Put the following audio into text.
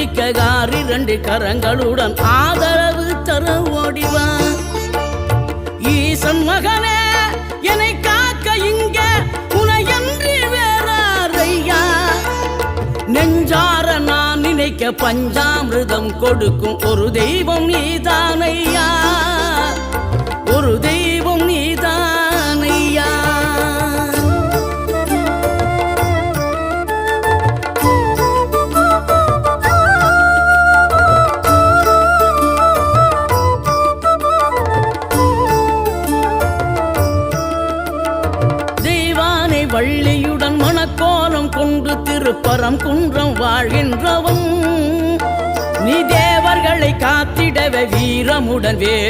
பிடிக்க காரி 2 கரங்களுடன் ஆதரவு தர ஓடிவா. ஈசன் மகனே என்னை காக்க இங்க உனையன்றி வேறாரையா. நெஞ்சார நான் நினைக்க பஞ்சாமிர்தம் கொடுக்கும் ஒரு தெய்வம் நீதானையா, ஒரு தெய்வம் நீதானையா. வள்ளியுடன் மணக்கோலம் கொண்டு திருப்பரம் குன்றம் வாழ்கின்றவன் நீ. தேவர்களை காத்திடவே வீரமுடன் வேறு